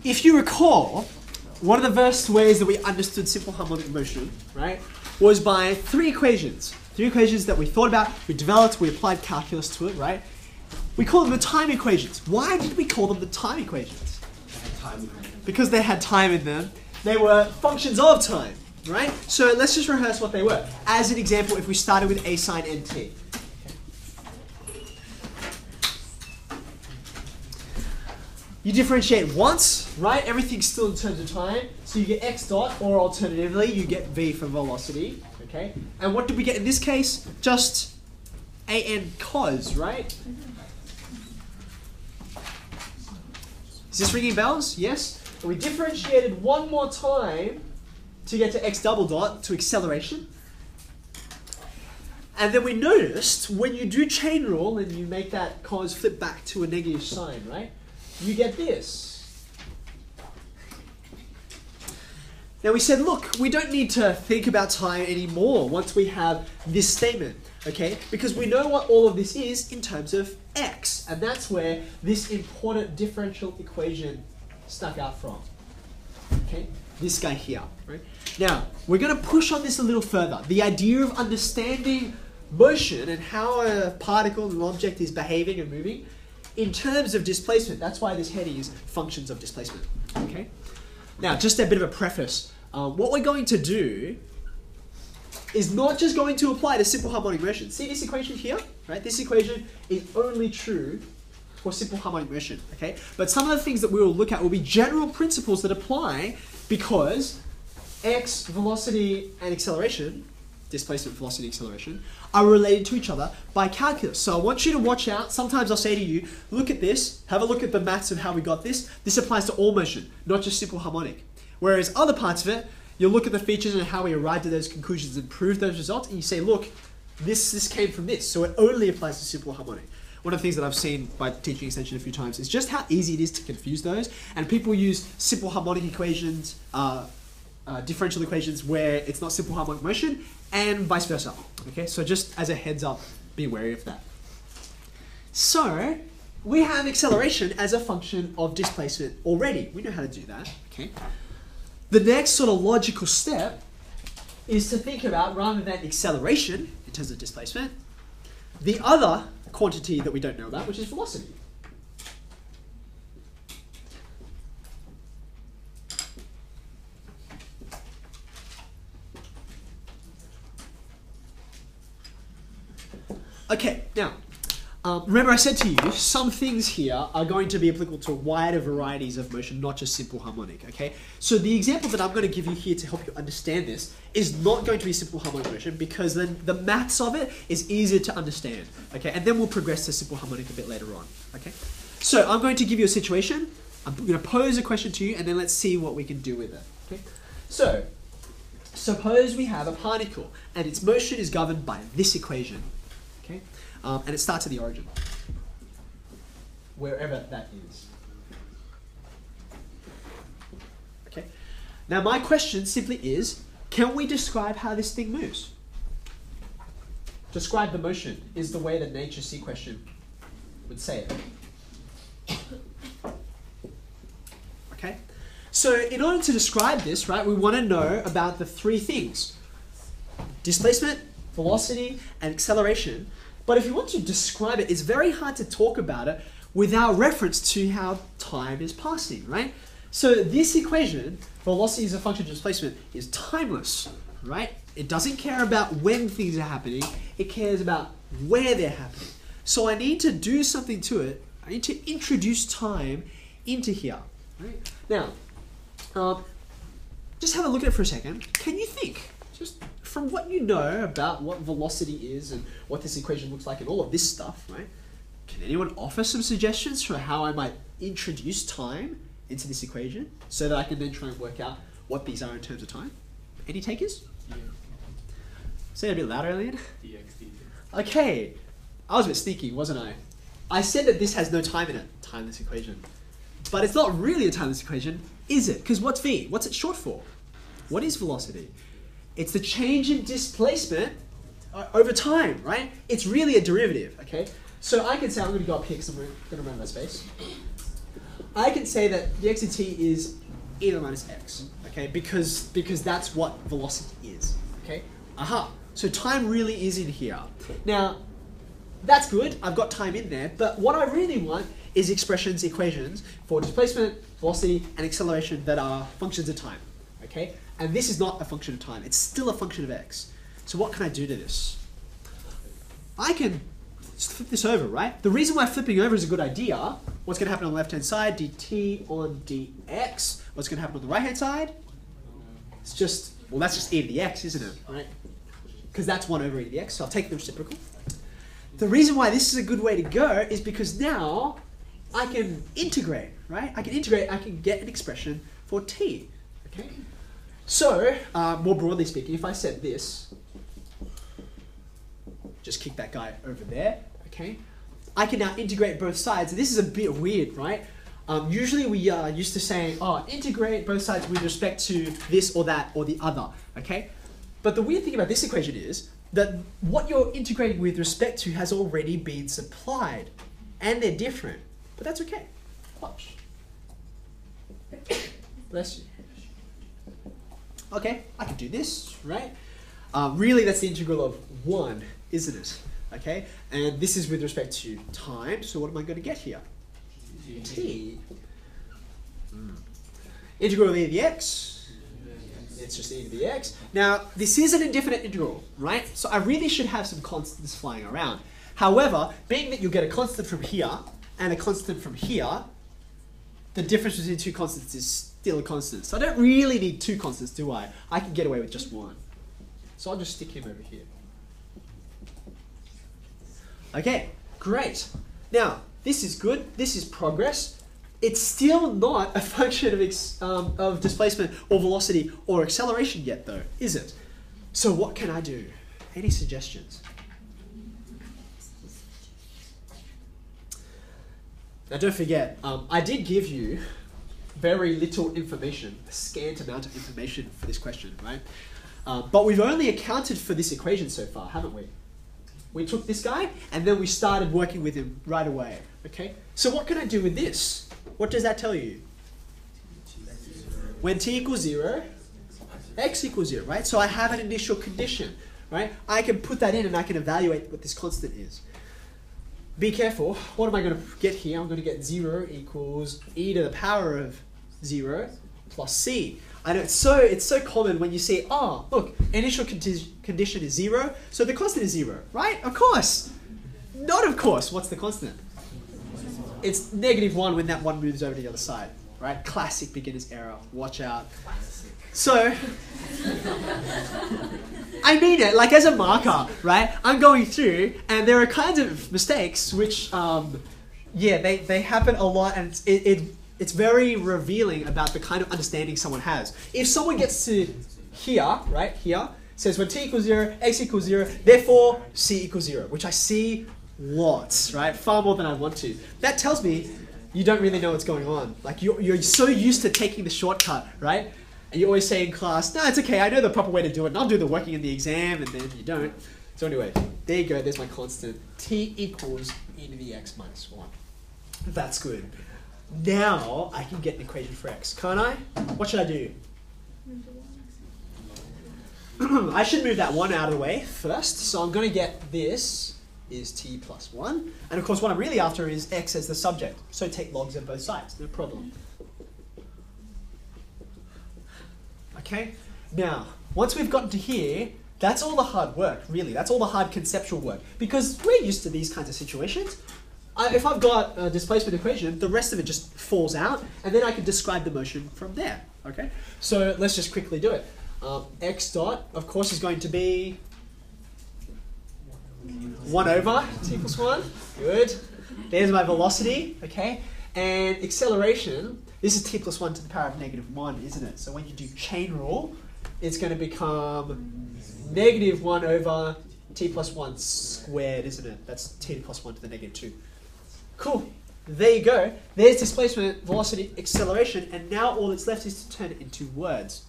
if you recall, one of the first ways that we understood simple harmonic motion, right, was by three equations. Three equations that we thought about, we developed, we applied calculus to it, right? We call them the time equations. Why did we call them the time equations? Because they had time in them. They were functions of time, right? So let's just rehearse what they were. As an example, if we started with a sine nt. You differentiate once, right? Everything's still in terms of time. So you get x dot, or alternatively, you get v for velocity, okay? And what did we get in this case? Just an cos, right? Is this ringing bells? Yes? And we differentiated one more time to get to x double dot, to acceleration. And then we noticed when you do chain rule and you make that cos flip back to a negative sign, right? You get this. Now we said, look, we don't need to think about time anymore once we have this statement, okay? Because we know what all of this is in terms of x, and that's where this important differential equation stuck out from, okay? This guy here, right? Now, we're going to push on this a little further. The idea of understanding motion and how a particle, an object is behaving and moving in terms of displacement. That's why this heading is functions of displacement, okay? Now, just a bit of a preface. What we're going to do is not just going to apply to simple harmonic motion. See this equation here, right? This equation is only true for simple harmonic motion, okay? But some of the things that we will look at will be general principles that apply because x, velocity, and acceleration, displacement, velocity, acceleration, are related to each other by calculus. So I want you to watch out. Sometimes I'll say to you, look at this, have a look at the maths of how we got this. This applies to all motion, not just simple harmonic. Whereas other parts of it, you'll look at the features and how we arrived at those conclusions and prove those results, and you say, look, this came from this, so it only applies to simple harmonic. One of the things that I've seen by teaching extension a few times is just how easy it is to confuse those, and people use simple harmonic equations, differential equations where it's not simple harmonic motion, and vice versa. Okay, so just as a heads up, be wary of that. So we have acceleration as a function of displacement already. We know how to do that. Okay. The next sort of logical step is to think about, rather than acceleration in terms of displacement, the other quantity that we don't know about, which is velocity. Okay, now, remember I said to you, some things here are going to be applicable to wider varieties of motion, not just simple harmonic, okay? So the example that I'm going to give you here to help you understand this is not going to be simple harmonic motion because then the maths of it is easier to understand, okay? And then we'll progress to simple harmonic a bit later on, okay? So I'm going to give you a situation, I'm going to pose a question to you, and then let's see what we can do with it, okay? So, suppose we have a particle, and its motion is governed by this equation. Okay, and it starts at the origin, wherever that is. Okay, now my question simply is, can we describe how this thing moves? Describe the motion is the way that Nature C question would say it. Okay, so in order to describe this, right, we want to know about the three things: displacement, velocity, and acceleration. But if you want to describe it, it's very hard to talk about it without reference to how time is passing, right? So this equation, velocity as a function of displacement, is timeless, right? It doesn't care about when things are happening, it cares about where they're happening. So I need to do something to it. I need to introduce time into here, right? Now, just have a look at it for a second. Can you think, just from what you know about what velocity is and what this equation looks like and all of this stuff, right? Can anyone offer some suggestions for how I might introduce time into this equation so that I can then try and work out what these are in terms of time? Any takers? Yeah. Say it a bit louder, Elliot. dx dt. Okay, I was a bit sneaky, wasn't I? I said that this has no time in it, timeless equation. But it's not really a timeless equation, is it? Because what's v? What's it short for? What is velocity? It's the change in displacement over time, right? It's really a derivative, okay? So I can say, I'm going to go up here because I'm going to run out of space. I can say that the x of t is e to the minus x, okay? Because that's what velocity is, okay? Aha. So time really is in here. Now, that's good. I've got time in there. But what I really want is equations for displacement, velocity, and acceleration that are functions of time, okay? And this is not a function of time. It's still a function of x. So what can I do to this? I can just flip this over, right? The reason why flipping over is a good idea, what's going to happen on the left-hand side? dt on dx. What's going to happen on the right-hand side? It's just, well, that's just e to the x, isn't it? Right? Because that's 1 over e to the x, so I'll take the reciprocal. The reason why this is a good way to go is because now I can integrate, right? I can get an expression for t, okay? So, more broadly speaking, if I said this, just kick that guy over there, okay? I can now integrate both sides. And this is a bit weird, right? Usually we are used to saying, oh, integrate both sides with respect to this or that or the other, okay? But the weird thing about this equation is that what you're integrating with respect to has already been supplied. And they're different. But that's okay. Watch. Bless you. Okay, I can do this, right? Really, that's the integral of 1, isn't it? Okay, and this is with respect to time, so what am I going to get here? T. Integral of e to the x. It's just e to the x. Now, this is an indefinite integral, right? So I really should have some constants flying around. However, being that you get a constant from here and a constant from here, the difference between two constants is still a constant. So I don't really need two constants, do I? I can get away with just one. So I'll just stick him over here. Okay, great. Now, this is good. This is progress. It's still not a function of displacement or velocity or acceleration yet, though, is it? So what can I do? Any suggestions? Now, don't forget, I did give you very little information, a scant amount of information for this question, right? But we've only accounted for this equation so far, haven't we? We took this guy, and then we started working with him right away, okay? So what can I do with this? What does that tell you? When t equals 0, x equals 0, right? So I have an initial condition, right? I can put that in, and I can evaluate what this constant is. Be careful. What am I going to get here? I'm going to get 0 equals e to the power of 0 plus c. I know it's so common when you see, oh, look, initial condition is 0, so the constant is 0, right? Of course. Not of course. What's the constant? It's -1 when that 1 moves over to the other side, right? Classic beginner's error. Watch out. So, I mean it, like as a marker, right? I'm going through, and there are kinds of mistakes which, yeah, they happen a lot, and it's very revealing about the kind of understanding someone has. If someone gets to here, right, here, says when t equals 0, x equals 0, therefore c equals 0, which I see lots, right? Far more than I want to. That tells me you don't really know what's going on. Like you're so used to taking the shortcut, right? And you always say in class, no, it's okay, I know the proper way to do it, and I'll do the working in the exam, and then you don't. So anyway, there you go, there's my constant. T equals e to the x minus 1. That's good. Now I can get an equation for x, can't I? What should I do? I should move that 1 out of the way first. So I'm going to get this is t plus 1. And of course what I'm really after is x as the subject. So take logs of both sides, no problem. Okay, now once we've gotten to here, that's all the hard work, really. That's all the hard conceptual work. Because we're used to these kinds of situations. If I've got a displacement equation, the rest of it just falls out, and then I can describe the motion from there. Okay, so let's just quickly do it. X dot, of course, is going to be 1 over t equals 1. Good. There's my velocity, okay? And acceleration, this is t plus 1 to the power of -1, isn't it? So when you do chain rule, it's going to become -1 over t plus 1 squared, isn't it? That's t plus 1 to the -2. Cool. There you go. There's displacement, velocity, acceleration, and now all that's left is to turn it into words.